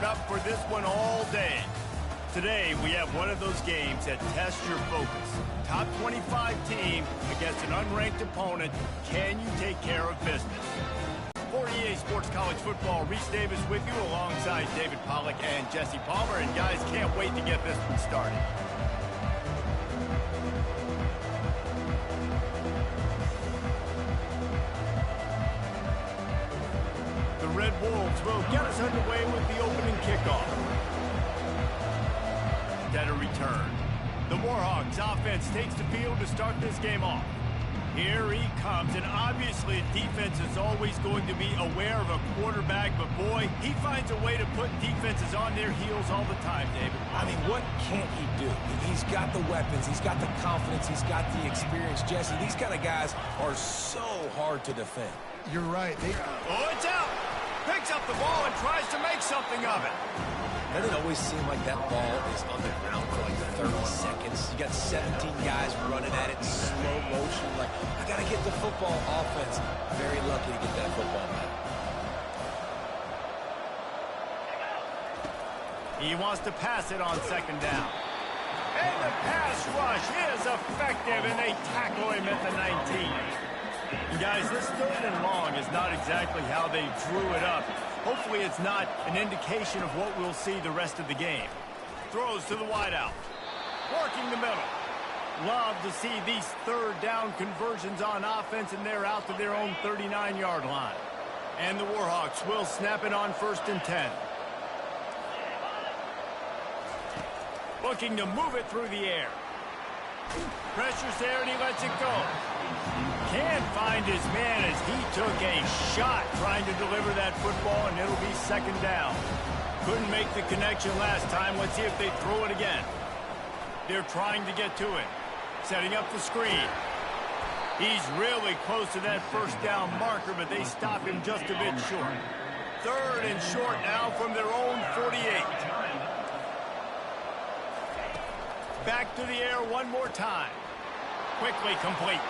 fired up for this one all day. Today, we have one of those games that tests your focus. Top 25 team against an unranked opponent. Can you take care of business? For EA Sports College Football, Reese Davis with you alongside David Pollack and Jesse Palmer. And guys, can't wait to get this one started. The Red Wolves will get us underway with the opening kickoff. At a return. The Warhawks offense takes the field to start this game off. Here he comes, and obviously defense is always going to be aware of a quarterback, but boy, he finds a way to put defenses on their heels all the time, David. I mean, what can't he do? He's got the weapons, he's got the confidence, he's got the experience. Jesse, these kind of guys are so hard to defend. You're right. Oh, it's out! Picks up the ball and tries to make something of it. Doesn't it always seem like that ball is on the ground for like 30 seconds? You got 17 guys running at it in slow motion. Like, I got to get the football. Offense, very lucky to get that football back. He wants to pass it on second down. And the pass rush is effective, and they tackle him at the 19. And guys, this 3rd and long is not exactly how they drew it up. Hopefully it's not an indication of what we'll see the rest of the game. Throws to the wideout. Working the middle. Love to see these 3rd down conversions on offense, and they're out to their own 39-yard line. And the Warhawks will snap it on 1st and 10. Looking to move it through the air. Pressure's there, and he lets it go. Can't find his man as he took a shot trying to deliver that football, and it'll be 2nd down. Couldn't make the connection last time. Let's see if they throw it again. They're trying to get to it. Setting up the screen. He's really close to that 1st down marker, but they stop him just a bit short. 3rd and short now from their own 48. Back to the air one more time. Quickly complete.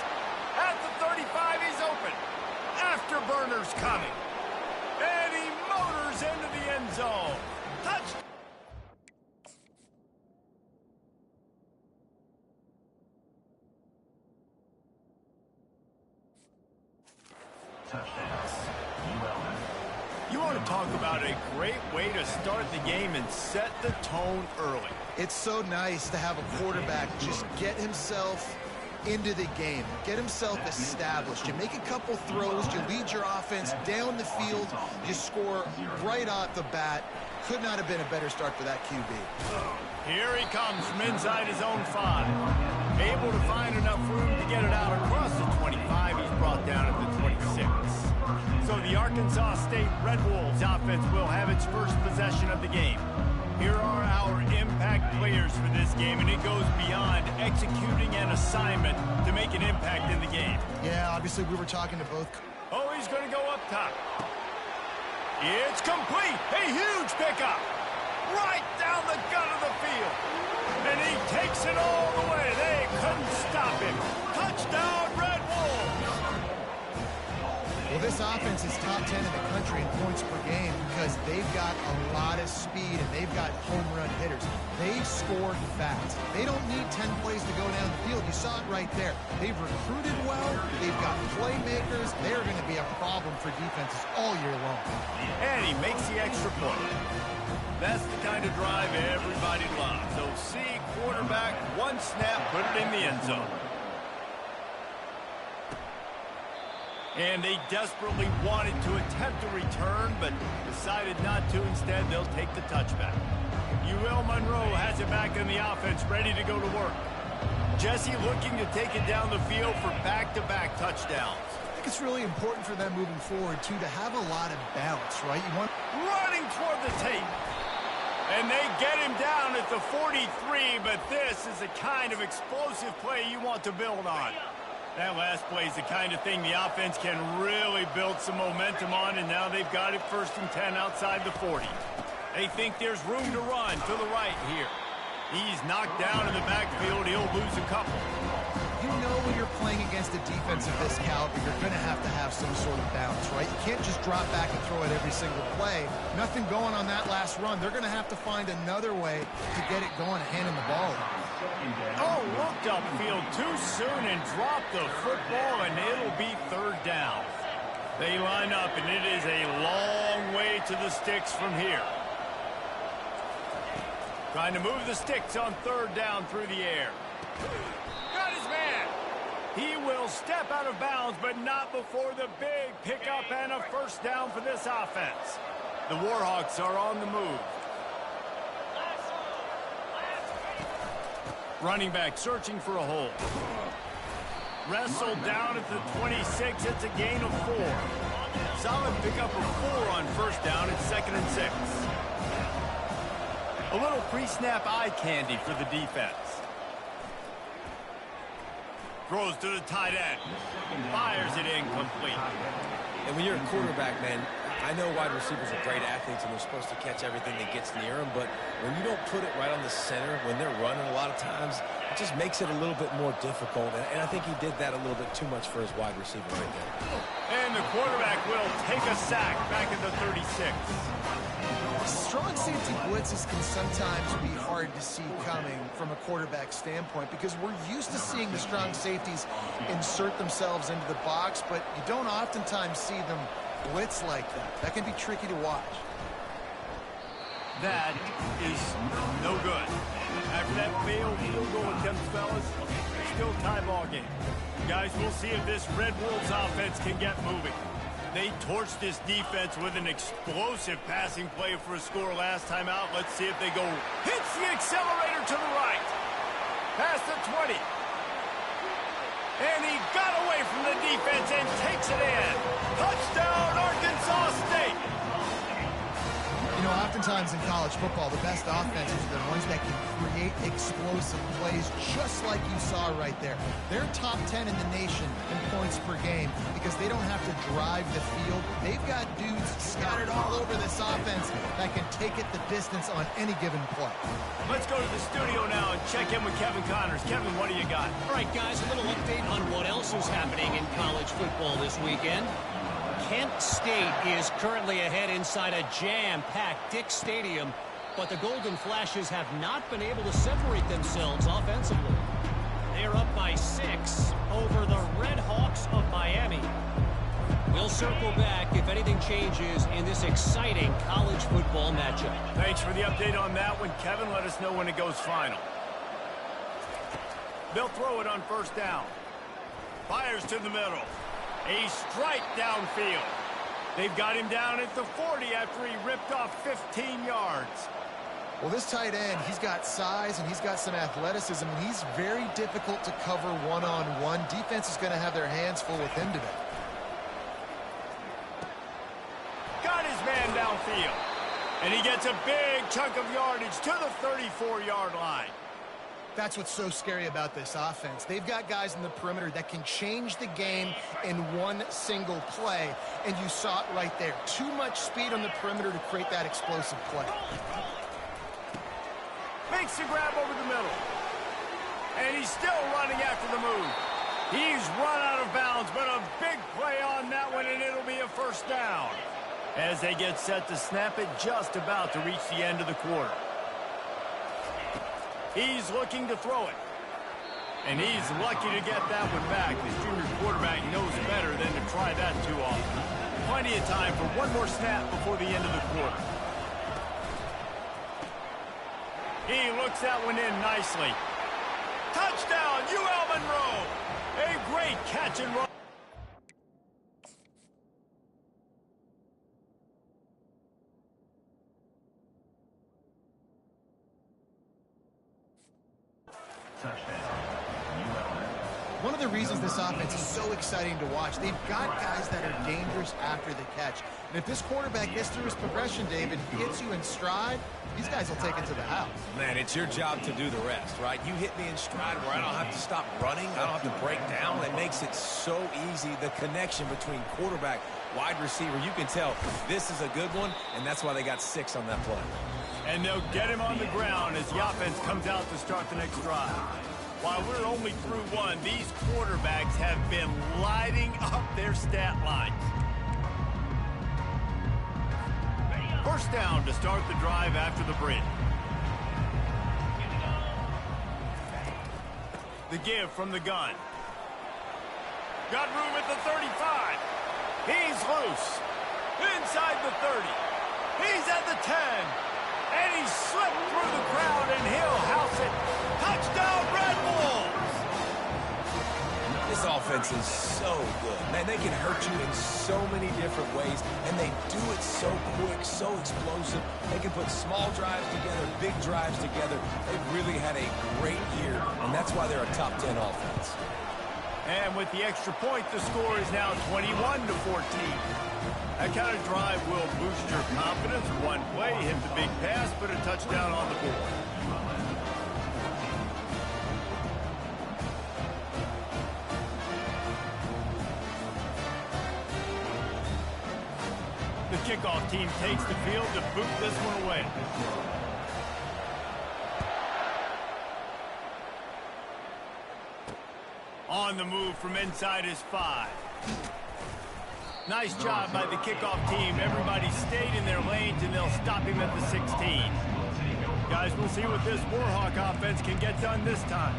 At the 35, he's open. Afterburner's coming. And he motors into the end zone. Touchdown. You want to talk about a great way to start the game and set the tone early. It's so nice to have a quarterback just get himself into the game, get himself established. You make a couple throws, you lead your offense down the field, you score right off the bat. Could not have been a better start for that QB. Here he comes from inside his own 5. Able to find enough room to get it out across the 25. He's brought down at the 26. So the Arkansas State Red Wolves offense will have its first possession of the game. Here are our impact players for this game, and it goes beyond executing an assignment to make an impact in the game. Yeah, obviously we were talking to both. Oh, he's going to go up top. It's complete. A huge pickup. Right down the gut of the field. And he takes it all the way. They couldn't stop him. Touchdown, Red Wolves. Well, this offense is top 10 in the country in points per game because they've got a lot of speed and they've got home run hitters. They score fast. They don't need 10 plays to go down the field. You saw it right there. They've recruited well. They've got playmakers. They're going to be a problem for defenses all year long. And he makes the extra point. That's the kind of drive everybody loves. So see quarterback, one snap, put it in the end zone. And they desperately wanted to attempt a return, but decided not to. Instead, they'll take the touchback. Monroe has it back in the offense, ready to go to work. Jesse looking to take it down the field for back-to-back touchdowns. I think it's really important for them moving forward, too, to have a lot of balance, right? You want running toward the tape. And they get him down at the 43, but this is the kind of explosive play you want to build on. That last play is the kind of thing the offense can really build some momentum on, and now they've got it 1st and 10 outside the 40. They think there's room to run to the right here. He's knocked down in the backfield. He'll lose a couple. You know when you're playing against a defense of this caliber, you're going to have some sort of balance, right? You can't just drop back and throw it every single play. Nothing going on that last run. They're going to have to find another way to get it going and hand him the ball. Oh, looked upfield too soon and dropped the football, and it'll be third down. They line up, and it is a long way to the sticks from here. Trying to move the sticks on third down through the air. Got his man. He will step out of bounds, but not before the big pickup and a first down for this offense. The Warhawks are on the move. Running back searching for a hole. Wrestled down at the 26. It's a gain of 4. Solid pickup of 4 on first down. It's 2nd and 6. A little pre-snap eye candy for the defense. Throws to the tight end. Fires it incomplete. And when you're a quarterback, man, I know wide receivers are great athletes and they're supposed to catch everything that gets near them, but when you don't put it right on the center, when they're running a lot of times, it just makes it a little bit more difficult. And I think he did that a little bit too much for his wide receiver right there. And the quarterback will take a sack back at the 36. Strong safety blitzes can sometimes be hard to see coming from a quarterback standpoint because we're used to seeing the strong safeties insert themselves into the box, but you don't oftentimes see them blitz like that. That can be tricky to watch. That is no good. After that failed field goal attempt, fellas, still tie ball game. Guys, we'll see if this Red Wolves offense can get moving. They torched this defense with an explosive passing play for a score last time out. Let's see if they go. Hits the accelerator to the right. Past the 20. And he got away from the defense and takes it in. Touchdown, Arkansas State. You know, oftentimes in college football, the best offenses are the ones that can create explosive plays just like you saw right there. They're top 10 in the nation in points per game because they don't have to drive the field. They've got dudes scattered all over this offense that can take it the distance on any given play. Let's go to the studio now and check in with Kevin Connors. Kevin, what do you got? All right, guys, a little update on what else is happening in college football this weekend. Kent State is currently ahead inside a jam-packed Dick's Stadium, but the Golden Flashes have not been able to separate themselves offensively. They are up by 6 over the Red Hawks of Miami. We'll circle back if anything changes in this exciting college football matchup. Thanks for the update on that one, Kevin. Let us know when it goes final. They'll throw it on first down. Fires to the middle. A strike downfield. They've got him down at the 40 after he ripped off 15 yards. Well, this tight end, he's got size and he's got some athleticism, and he's very difficult to cover one-on-one. Defense is going to have their hands full with him today. Got his man downfield. And he gets a big chunk of yardage to the 34-yard line. That's what's so scary about this offense. They've got guys in the perimeter that can change the game in one single play, and you saw it right there. Too much speed on the perimeter to create that explosive play. Makes the grab over the middle. And he's still running after the move. He's run out of bounds, but a big play on that one, and it'll be a first down. As they get set to snap it, just about to reach the end of the quarter. He's looking to throw it. And he's lucky to get that one back. The junior quarterback knows better than to try that too often. Plenty of time for one more snap before the end of the quarter. He looks that one in nicely. Touchdown, UL Monroe. A great catch and run. One of the reasons this offense is so exciting to watch, they've got guys that are dangerous after the catch. And if this quarterback gets through his progression, David, gets you in stride, these guys will take it to the house. Man, it's your job to do the rest, right? You hit me in stride where I don't have to stop running. I don't have to break down. It makes it so easy. The connection between quarterback, wide receiver, you can tell this is a good one, and that's why they got 6 on that play. And they'll get him on the ground as the offense comes out to start the next drive. While we're only through one, these quarterbacks have been lighting up their stat lines. First down to start the drive after the break. The give from the gun. Got room at the 35. He's loose. Inside the 30. He's at the 10. And he slipped through the crowd, and he'll house it. Touchdown, Red Bulls! This offense is so good. Man, they can hurt you in so many different ways, and they do it so quick, so explosive. They can put small drives together, big drives together. They've really had a great year, and that's why they're a top 10 offense. And with the extra point, the score is now 21-14. That kind of drive will boost your confidence. One play, hit the big pass, put a touchdown on the board. The kickoff team takes the field to boot this one away. On the move from inside his 5. Nice job by the kickoff team. Everybody stayed in their lanes, and they'll stop him at the 16. Guys, we'll see what this Warhawk offense can get done this time.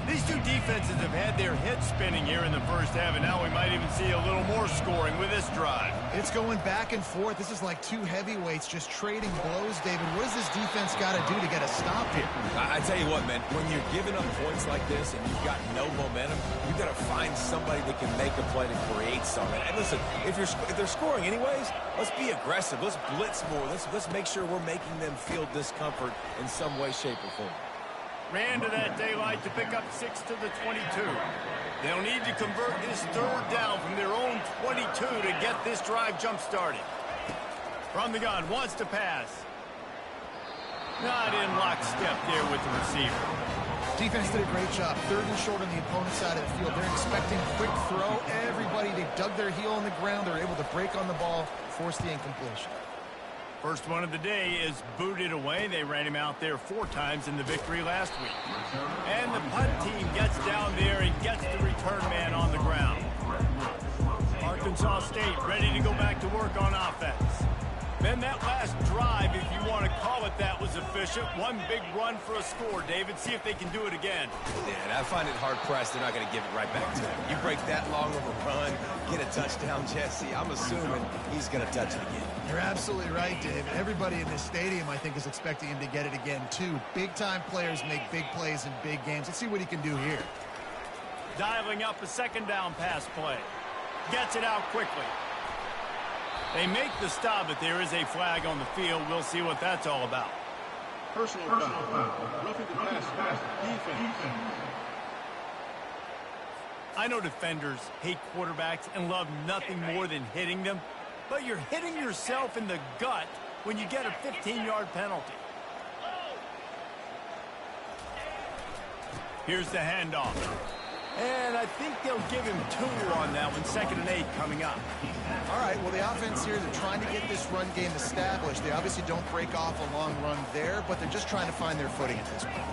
These two defenses have had their heads spinning here in the first half, and now we might even see a little more scoring with this drive. It's going back and forth. This is like two heavyweights just trading blows, David. What does this defense got to do to get a stop here? I tell you what, man, when you're giving up points like this and you've got no momentum, you've got to find somebody that can make a play to create something. And listen, if they're scoring anyways, let's be aggressive. Let's blitz more. Let's make sure we're making them feel discomfort in some way, shape, or form. Ran to that daylight to pick up 6 to the 22. They'll need to convert this third down from their own 22 to get this drive jump-started. From the gun, wants to pass. Not in lockstep there with the receiver. Defense did a great job. Third and short on the opponent's side of the field. They're expecting quick throw. Everybody, they dug their heel on the ground. They're able to break on the ball, force the incompletion. First one of the day is booted away. They ran him out there 4 times in the victory last week. And the punt team gets down there and gets the return man on the ground. Arkansas State ready to go back to work on offense. Then that last drive, if you want to call it that, was efficient. One big run for a score. David, see if they can do it again. Yeah, and I find it hard-pressed they're not going to give it right back to him. You break that long of a run, get a touchdown, Jesse, I'm assuming he's going to touch it again. You're absolutely right, Dave. Everybody in this stadium, I think, is expecting him to get it again, too. Big-time players make big plays in big games. Let's see what he can do here. Dialing up a second down pass play. Gets it out quickly. They make the stop, but there is a flag on the field. We'll see what that's all about. Personal foul. Roughing the pass. Defense. I know defenders hate quarterbacks and love nothing more than hitting them, but you're hitting yourself in the gut when you get a 15-yard penalty. Here's the handoff. And I think they'll give him 2 on that one. 2nd and 8 coming up. All right, well, the offense here, they're trying to get this run game established. They obviously don't break off a long run there, but they're just trying to find their footing at this point.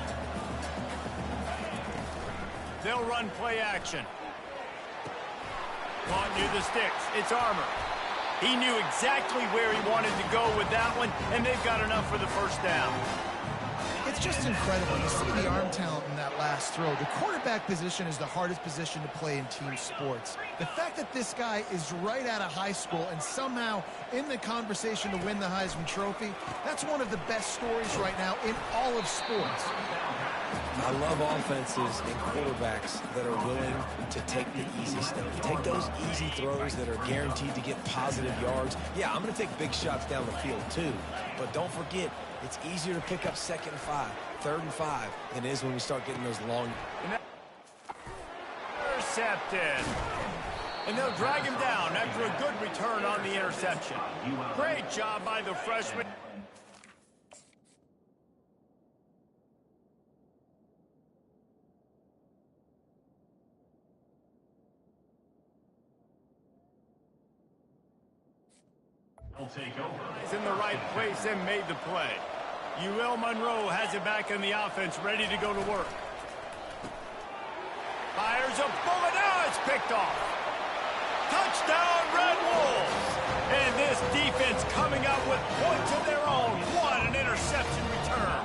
They'll run play action. Caught near the sticks. It's Armour. He knew exactly where he wanted to go with that one, and they've got enough for the first down. It's just incredible. You see the arm talent in that last throw. The quarterback position is the hardest position to play in team sports. The fact that this guy is right out of high school and somehow in the conversation to win the Heisman Trophy, that's one of the best stories right now in all of sports. I love offenses and quarterbacks that are willing to take the easy stuff. Take those easy throws that are guaranteed to get positive yards. Yeah, I'm going to take big shots down the field too. But don't forget, it's easier to pick up 2nd and 5, 3rd and 5 than it is when we start getting those long. Intercepted. And they'll drag him down after a good return on the interception. Great job by the freshman. Will take over. He's in the right place and made the play. Monroe has it back in the offense, ready to go to work. Fires a bullet. Now it's picked off. Touchdown, Red Wolves. And this defense coming up with points of their own. What an interception return.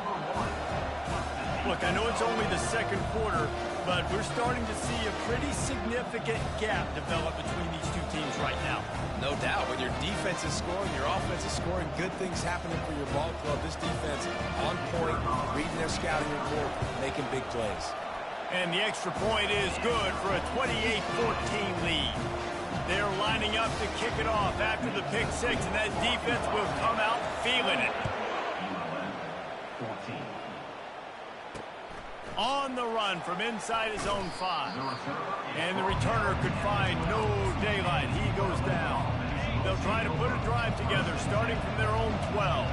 Look, I know it's only the second quarter, but we're starting to see a pretty significant gap develop between these two teams right now. No doubt. When your defense is scoring, your offense is scoring, good things happening for your ball club. This defense on point, reading their scouting report, making big plays. And the extra point is good for a 28-14 lead. They're lining up to kick it off after the pick six, and that defense will come out feeling it. On the run from inside his own 5. And the returner could find no daylight. He goes down. They'll try to put a drive together starting from their own 12.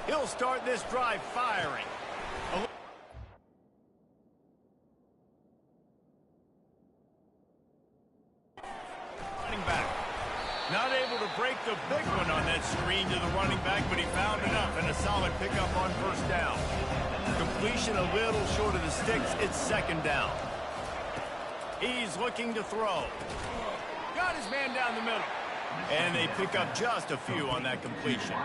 He'll start this drive firing. Running back. Not able to break the big one on that screen to the running back, but he found enough and a solid pickup on first down. Completion a little short of the sticks. It's second down. He's looking to throw. Got his man down the middle. And they pick up just a few on that completion.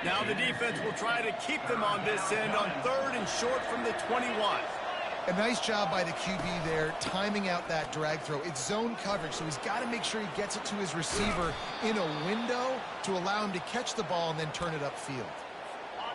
Now the defense will try to keep them on this end on third and short from the 21. A nice job by the QB there, timing out that drag throw. It's zone coverage, so he's got to make sure he gets it to his receiver in a window to allow him to catch the ball and then turn it upfield.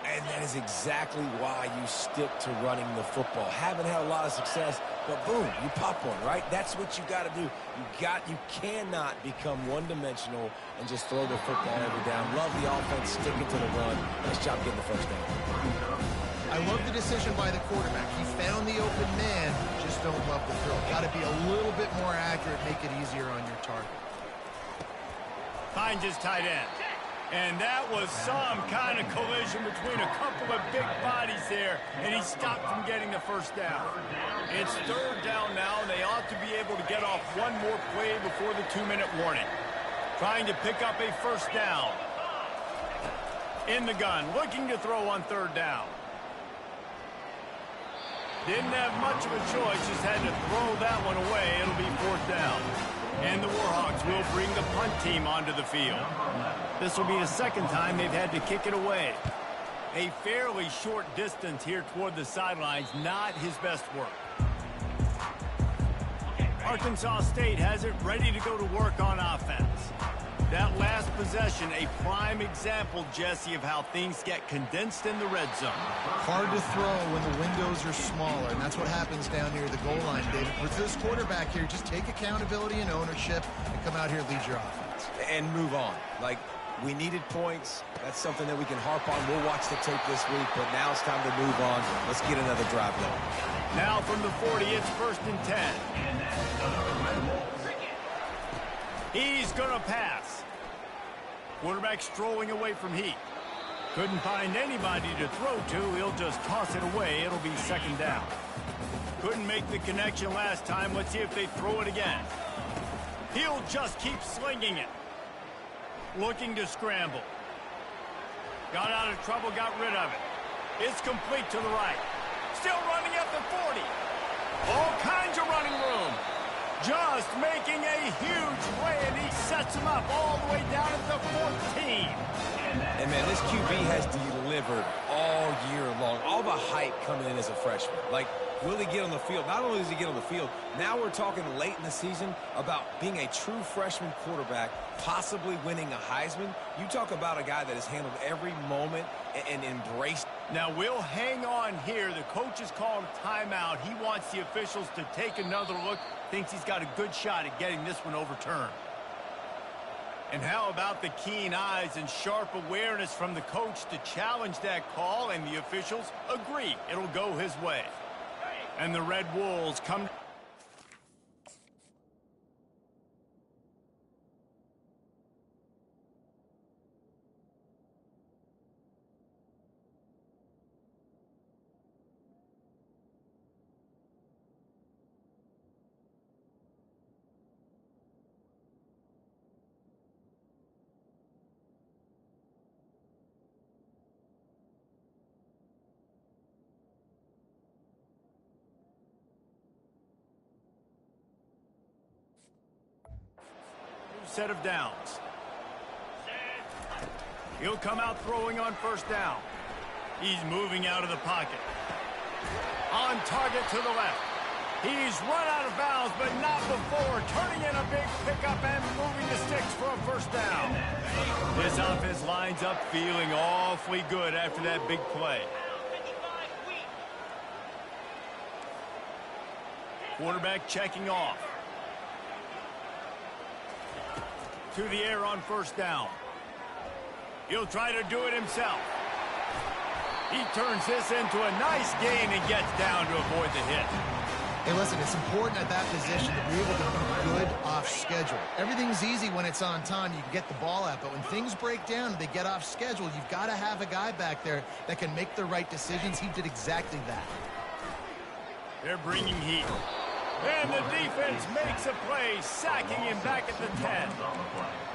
And that is exactly why you stick to running the football. Haven't had a lot of success, but boom, you pop one, right? That's what you got to do. You cannot become one-dimensional and just throw the football every down. Love the offense, sticking to the run. Nice job getting the first down. I love the decision by the quarterback. He found the open man, just don't love the throw. Got to be a little bit more accurate, make it easier on your target. Finds his tight end. And that was some kind of collision between a couple of big bodies there, and he stopped from getting the first down. It's third down now, and they ought to be able to get off one more play before the 2-minute warning. Trying to pick up a first down. In the gun, looking to throw on third down. Didn't have much of a choice, just had to throw that one away. It'll be fourth down. And the Warhawks will bring the punt team onto the field. This will be the second time they've had to kick it away. A fairly short distance here toward the sidelines, not his best work. Arkansas State has it ready to go to work on offense. That last possession, a prime example, Jesse, of how things get condensed in the red zone. Hard to throw when the windows are smaller, and that's what happens down near the goal line, David. With this quarterback here, just take accountability and ownership and come out here and lead your offense. And move on. Like, we needed points. That's something that we can harp on. We'll watch the tape this week, but now it's time to move on. Let's get another drive going. Now from the 40, it's first and 10. He's going to pass. Quarterback strolling away from Heat. Couldn't find anybody to throw to. He'll just toss it away. It'll be second down. Couldn't make the connection last time. Let's see if they throw it again. He'll just keep slinging it. Looking to scramble. Got out of trouble, got rid of it. It's complete to the right. Still running at the 40. All kinds of running room. Just making a huge play, and he sets him up all the way down at the 14. And, man, this QB has delivered all year long. All the hype coming in as a freshman. Like, will he get on the field? Not only does he get on the field, now we're talking late in the season about being a true freshman quarterback, possibly winning a Heisman. You talk about a guy that has handled every moment and embraced. Now, we'll hang on here. The coach has called a timeout. He wants the officials to take another look. Thinks he's got a good shot at getting this one overturned. And how about the keen eyes and sharp awareness from the coach to challenge that call, and the officials agree it'll go his way. And the Red Wolves come... set of downs. He'll come out throwing on first down. He's moving out of the pocket. On target to the left. He's run out of bounds, but not before turning in a big pickup and moving the sticks for a first down. This offense lines up feeling awfully good after that big play. Quarterback checking off. To the air on first down. He'll try to do it himself. He turns this into a nice gain and gets down to avoid the hit. Hey, listen, it's important at that position to be able to be good off schedule. Everything's easy when it's on time. You can get the ball out. But when things break down and they get off schedule, you've got to have a guy back there that can make the right decisions. He did exactly that. They're bringing heat. And the defense makes a play, sacking him back at the 10.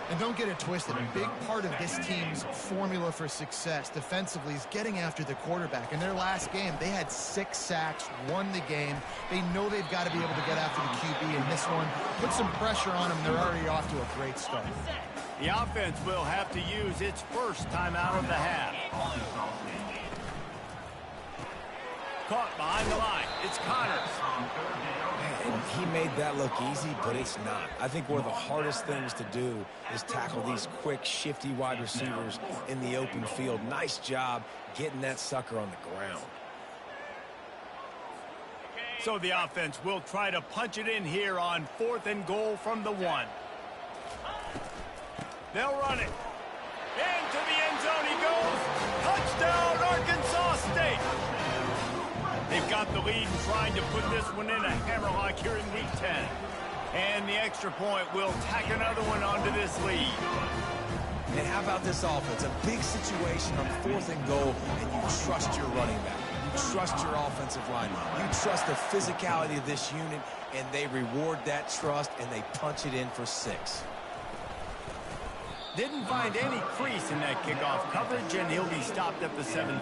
And don't get it twisted. A big part of this team's formula for success defensively is getting after the quarterback. In their last game, they had 6 sacks, won the game. They know they've got to be able to get after the QB in this one. Put some pressure on them. They're already off to a great start. The offense will have to use its first timeout of the half. Caught behind the line. It's Connors. And he made that look easy, but it's not. I think one of the hardest things to do is tackle these quick, shifty wide receivers in the open field. Nice job getting that sucker on the ground. So the offense will try to punch it in here on 4th and goal from the 1. They'll run it. Into the end zone he goes. Touchdown, Arkansas State. They've got the lead and trying to put this one in a hammerlock here in week 10. And the extra point will tack another one onto this lead. And how about this offense? A big situation on 4th and goal, and you trust your running back. You trust your offensive line. You trust the physicality of this unit, and they reward that trust, and they punch it in for 6. Didn't find any crease in that kickoff coverage, and he'll be stopped at the 17.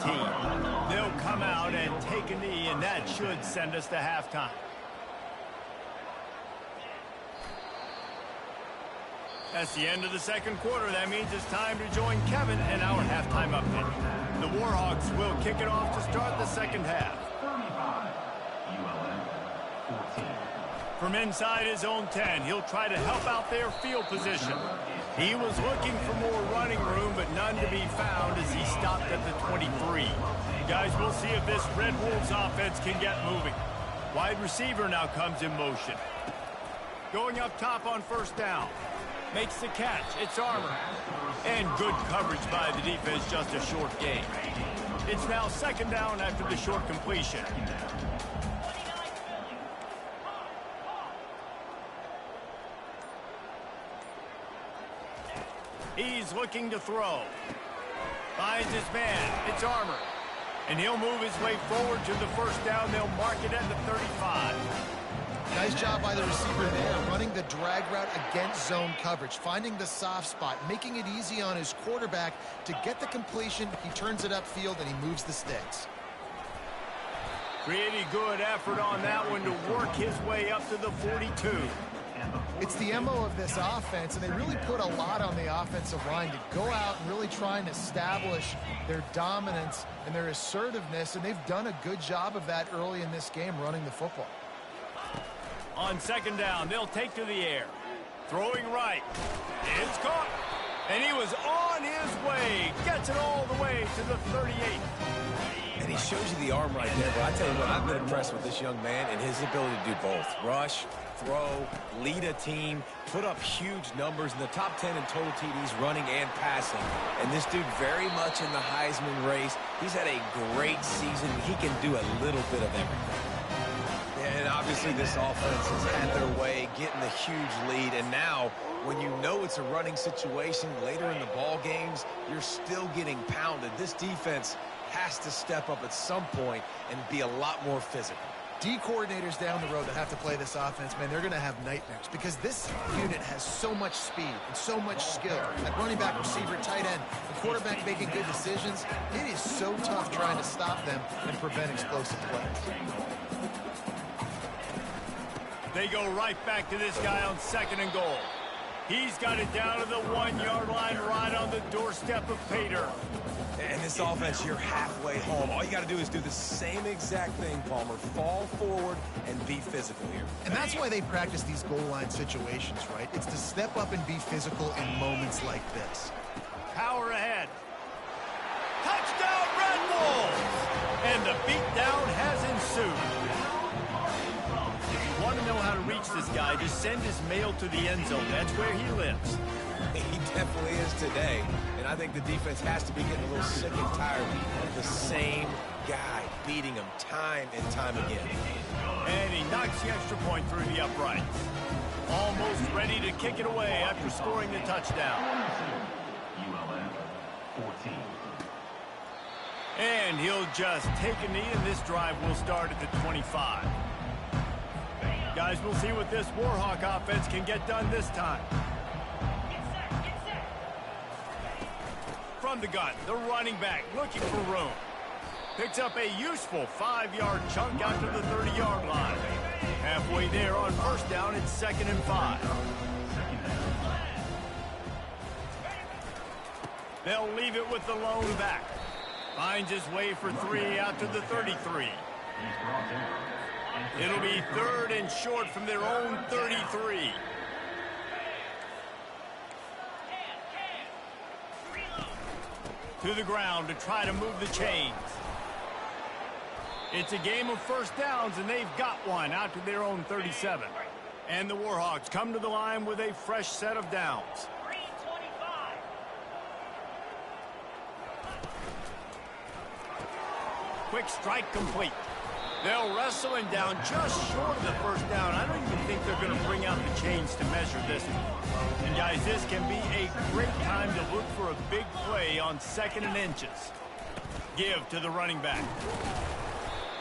They'll come out and take a knee, and that should send us to halftime. That's the end of the second quarter. That means it's time to join Kevin and our halftime update. The Warhawks will kick it off to start the second half. From inside his own 10, he'll try to help out their field position. He was looking for more running room, but none to be found as he stopped at the 23. Guys, we'll see if this Red Wolves offense can get moving. Wide receiver now comes in motion. Going up top on first down. Makes the catch. It's Armour. And good coverage by the defense, just a short gain. It's now second down after the short completion. He's looking to throw. Finds his man. It's Armour. And he'll move his way forward to the first down. They'll mark it at the 35. Nice job by the receiver there, running the drag route against zone coverage, finding the soft spot, making it easy on his quarterback to get the completion. He turns it upfield, and he moves the sticks. Pretty good effort on that one to work his way up to the 42. It's the MO of this offense, and they really put a lot on the offensive line to go out and really try and establish their dominance and their assertiveness, and they've done a good job of that early in this game, running the football. On second down, they'll take to the air. Throwing right. It's caught. And he was on his way. Gets it all the way to the 38. And he shows you the arm right there, but I tell you what, I've been impressed with this young man and his ability to do both. Rush, throw, lead a team, put up huge numbers in the top 10 in total TDs, running and passing. And this dude very much in the Heisman race. He's had a great season. He can do a little bit of everything. And obviously this offense has had their way, getting the huge lead. And now, when you know it's a running situation later in the ball games, you're still getting pounded. This defense has to step up at some point and be a lot more physical. D coordinators down the road that have to play this offense, man, they're going to have nightmares because this unit has so much speed and so much skill. At running back, receiver, tight end, the quarterback making good decisions. It is so tough trying to stop them and prevent explosive plays. They go right back to this guy on second and goal. He's got it down to the 1-yard line right on the doorstep of pay dirt. And this offense, you're halfway home. All you got to do is do the same exact thing, Palmer. Fall forward and be physical here. And that's why they practice these goal line situations, right? It's to step up and be physical in moments like this. Power ahead. Touchdown, Red Bulls! And the beatdown has ensued. If you want to know how to reach this guy, just send his mail to the end zone. That's where he lives. He definitely is today. And I think the defense has to be getting a little sick and tired of the same guy beating him time and time again. And he knocks the extra point through the uprights. Almost ready to kick it away after scoring the touchdown. And he'll just take a knee, and this drive will start at the 25. Guys, we'll see what this Warhawk offense can get done this time. From the gun, the running back looking for room. Picks up a useful 5-yard chunk out to the 30-yard line. Halfway there on first down, it's 2nd and 5. They'll leave it with the lone back. Finds his way for 3 out to the 33. It'll be 3rd and short from their own 33. To the ground to try to move the chains. It's a game of first downs, and they've got one out to their own 37. And the Warhawks come to the line with a fresh set of downs. Quick strike complete. They'll wrestle him down just short of the first down. I don't even think they're going to bring out the chains to measure this one. And guys, this can be a great time to look for a big play on 2nd and inches. Give to the running back.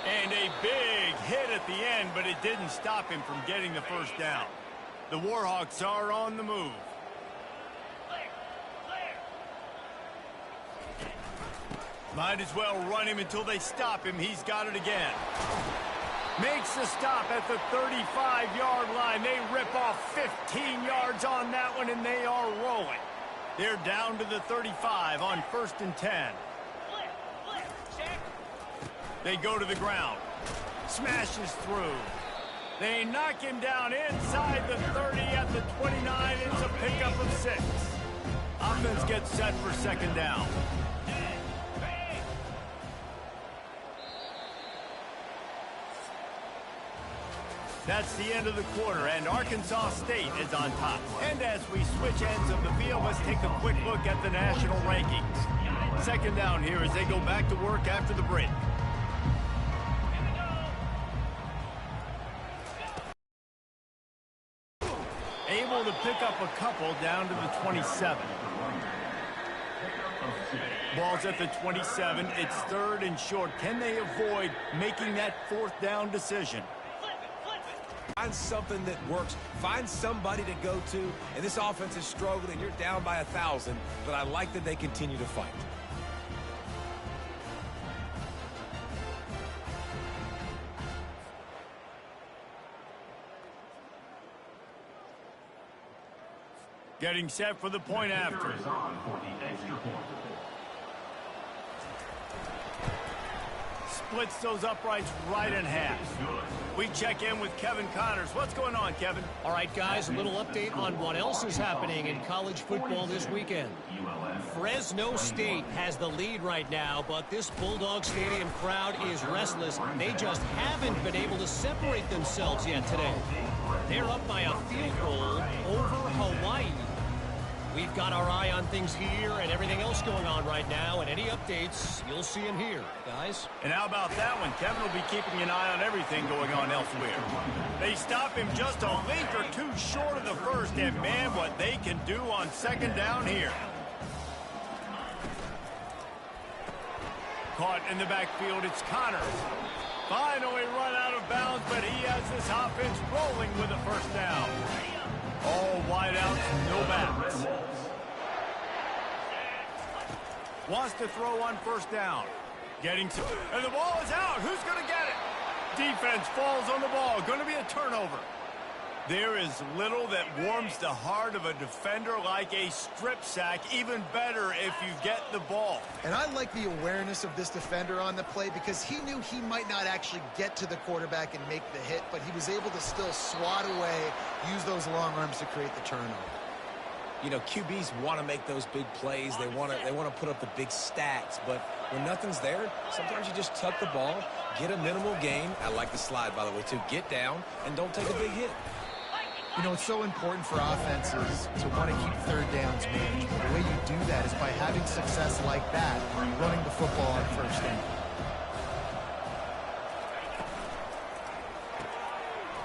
And a big hit at the end, but it didn't stop him from getting the first down. The Warhawks are on the move. Might as well run him until they stop him. He's got it again. Makes the stop at the 35-yard line. They rip off 15 yards on that one, and they are rolling. They're down to the 35 on 1st and 10. They go to the ground. Smashes through. They knock him down inside the 30 at the 29. It's a pickup of 6. Offense gets set for 2nd down. That's the end of the quarter, and Arkansas State is on top. And as we switch ends of the field, let's take a quick look at the national rankings. 2nd down here as they go back to work after the break. Able to pick up a couple down to the 27. Ball's at the 27. It's 3rd and short. Can they avoid making that 4th down decision? Find something that works. Find somebody to go to. And this offense is struggling. You're down by 1,000, but I like that they continue to fight. Getting set for the point after. Splits those uprights right in half. We check in with Kevin Connors. What's going on, Kevin? All right, guys, a little update on what else is happening in college football this weekend. Fresno State has the lead right now, but this Bulldog Stadium crowd is restless. They just haven't been able to separate themselves yet today. They're up by a field goal over Hawaii. We've got our eye on things here and everything else going on right now, and any updates, you'll see them here, guys. And how about that one? Kevin will be keeping an eye on everything going on elsewhere. They stop him just a link or two short of the first, and man, what they can do on 2nd down here. Caught in the backfield, it's Connors. Finally run out of bounds, but he has this offense rolling with a first down. All wideouts, no backs. Wants to throw on 1st down. Getting to, and the ball is out. Who's going to get it? Defense falls on the ball. Going to be a turnover. There is little that warms the heart of a defender like a strip sack. Even better if you get the ball. And I like the awareness of this defender on the play because he knew he might not actually get to the quarterback and make the hit, but he was able to still swat away, use those long arms to create the turnover. You know, QBs want to make those big plays. They want to put up the big stats, but when nothing's there, sometimes you just tuck the ball, get a minimal gain. I like the slide, by the way, too. Get down and don't take a big hit. You know, it's so important for offenses to want to keep third downs manageable. The way you do that is by having success like that, running the football on first down.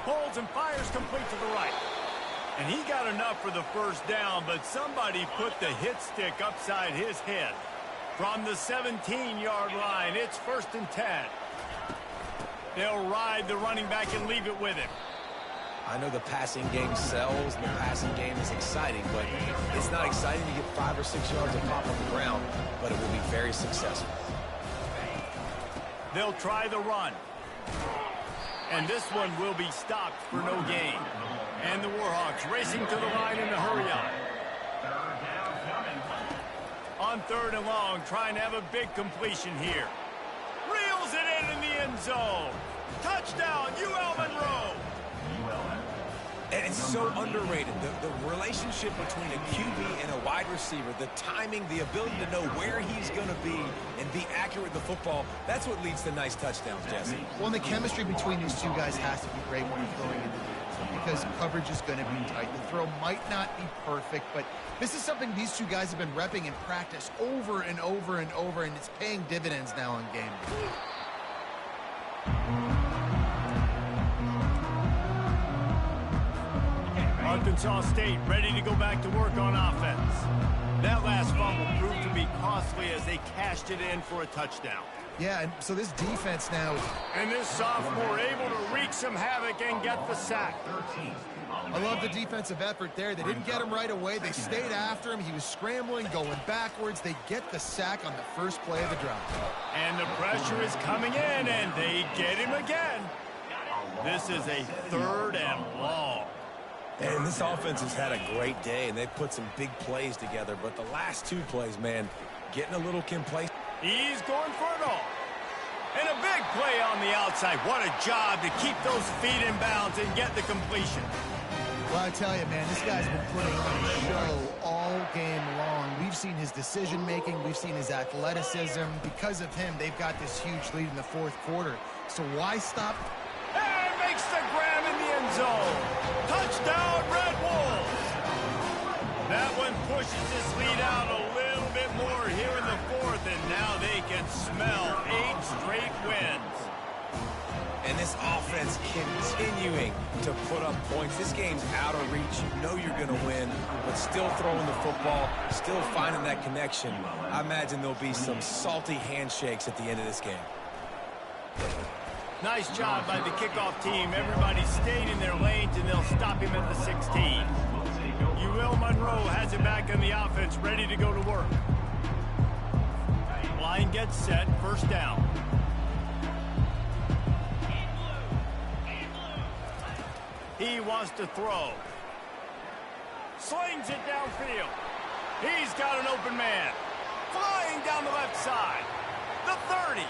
Holds and fires complete to the right. And he got enough for the first down, but somebody put the hit stick upside his head. From the 17-yard line, it's 1st and 10. They'll ride the running back and leave it with him. I know the passing game sells and the passing game is exciting, but it's not exciting to get 5 or 6 yards of pop on the ground, but it will be very successful. They'll try the run. And this one will be stopped for no gain. And the Warhawks racing to the line in a hurry-up. On 3rd and long, trying to have a big completion here. Reels it in the end zone. Touchdown, UL Monroe. And it's so underrated, the relationship between a QB and a wide receiver, the timing, the ability to know where he's going to be and be accurate with the football, that's what leads to nice touchdowns, Jesse. Well, and the chemistry between these two guys has to be great when you're throwing into the end zone because coverage is going to be tight. The throw might not be perfect, but this is something these two guys have been repping in practice over and over and over, and it's paying dividends now on game day. Arkansas State ready to go back to work on offense. That last fumble proved to be costly as they cashed it in for a touchdown. Yeah, and so this defense now is... And this sophomore able to wreak some havoc and get the sack. I love the defensive effort there. They didn't get him right away. They stayed after him. He was scrambling, going backwards. They get the sack on the first play of the drive. And the pressure is coming in, and they get him again. This is a 3rd and long. And this offense has had a great day, and they've put some big plays together. But the last 2 plays, man, getting a little complacent. He's going for it all. And a big play on the outside. What a job to keep those feet in bounds and get the completion. Well, I tell you, man, this guy's been putting on a show all game long. We've seen his decision-making. We've seen his athleticism. Because of him, they've got this huge lead in the 4th quarter. So why stop? And makes the grab in the end zone. Touchdown, Red Wolves. That one pushes this lead out a little bit more here in the 4th, and now they can smell 8 straight wins. And this offense continuing to put up points. This game's out of reach. You know you're going to win, but still throwing the football, still finding that connection. I imagine there'll be some salty handshakes at the end of this game. Nice job by the kickoff team. Everybody stayed in their lanes, and they'll stop him at the 16. UL Monroe has it back on the offense, ready to go to work. Line gets set, 1st down. He wants to throw. Slings it downfield. He's got an open man. Flying down the left side. The 30.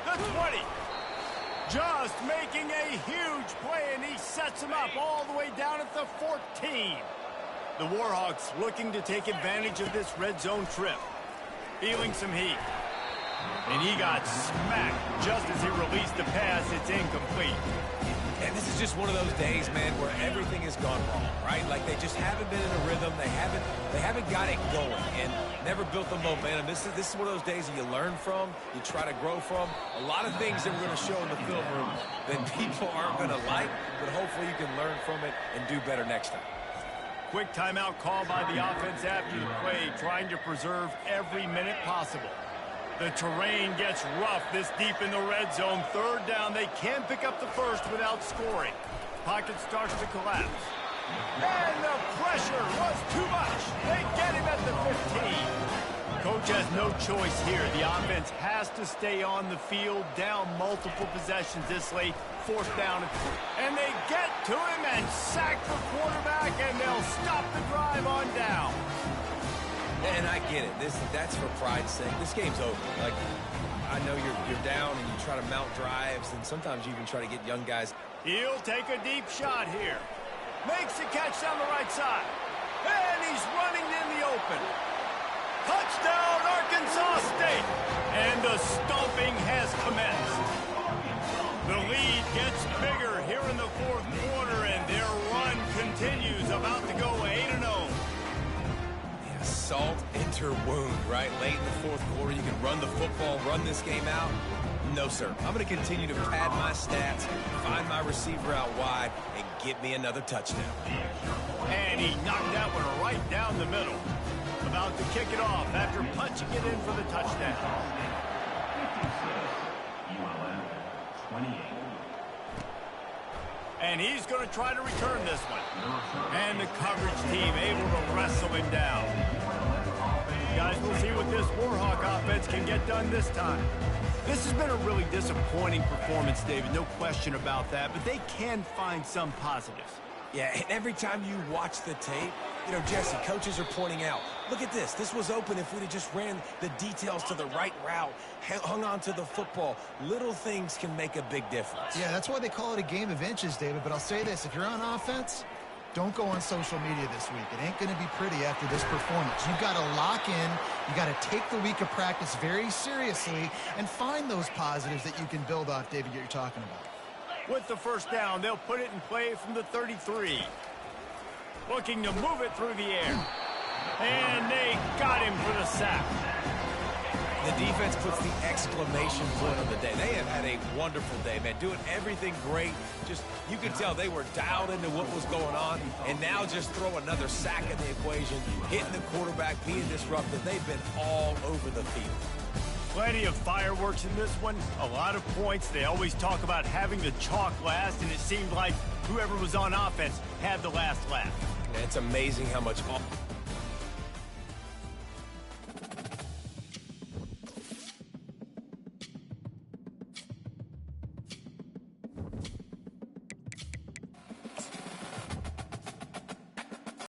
The 20. Just making a huge play, and he sets him up all the way down at the 14. The Warhawks looking to take advantage of this red zone trip. Feeling some heat. And he got smacked just as he released the pass. It's incomplete. And this is just one of those days, man, where everything has gone wrong, right? Like they just haven't been in a rhythm. They haven't got it going and never built the momentum. This is one of those days that you learn from, you try to grow from. A lot of things that we're going to show in the film room that people aren't going to like, but hopefully you can learn from it and do better next time. Quick timeout call by the offense after the play, trying to preserve every minute possible. The terrain gets rough this deep in the red zone. 3rd down, they can pick up the first without scoring. Pocket starts to collapse. And the pressure was too much. They get him at the 15. Coach coach has no choice here. The offense has to stay on the field, down multiple possessions this late, fourth down. And they get to him and sack the quarterback, and they'll stop the drive on down. And I get it. That's for pride's sake. This game's over. Like, I know you're down and you try to mount drives, and sometimes you even try to get young guys. He'll take a deep shot here. Makes the catch down the right side. And he's running in the open. Touchdown, Arkansas State. And the stomping has commenced. The lead gets bigger here in the fourth quarter, and their run continues, about to go 8-0. Yeah, salt enter wound, right? Late in the fourth quarter, you can run the football, run this game out. No, sir. I'm going to continue to pad my stats, find my receiver out wide, and get me another touchdown. And he knocked that one right down the middle. About to kick it off after punching it in for the touchdown. And he's going to try to return this one. And the coverage team able to wrestle him down. Guys, we'll see what this Warhawk offense can get done this time. This has been a really disappointing performance, David, no question about that, but they can find some positives. Yeah, and every time you watch the tape, you know, Jesse, coaches are pointing out, look at this. This was open if we'd have just ran the details to the right route, hung on to the football. Little things can make a big difference. Yeah, that's why they call it a game of inches, David. But I'll say this, if you're on offense, don't go on social media this week. It ain't going to be pretty after this performance. You've got to lock in. You got to take the week of practice very seriously and find those positives that you can build off, David, that you're talking about. With the first down, they'll put it in play from the 33. Looking to move it through the air. And they got him for the sack. The defense puts the exclamation point on the day. They have had a wonderful day, man. Doing everything great. Just, you could tell they were dialed into what was going on. And now just throw another sack in the equation, hitting the quarterback, being disruptive. They've been all over the field. Plenty of fireworks in this one. A lot of points. They always talk about having the chalk last, and it seemed like whoever was on offense had the last laugh. It's amazing how much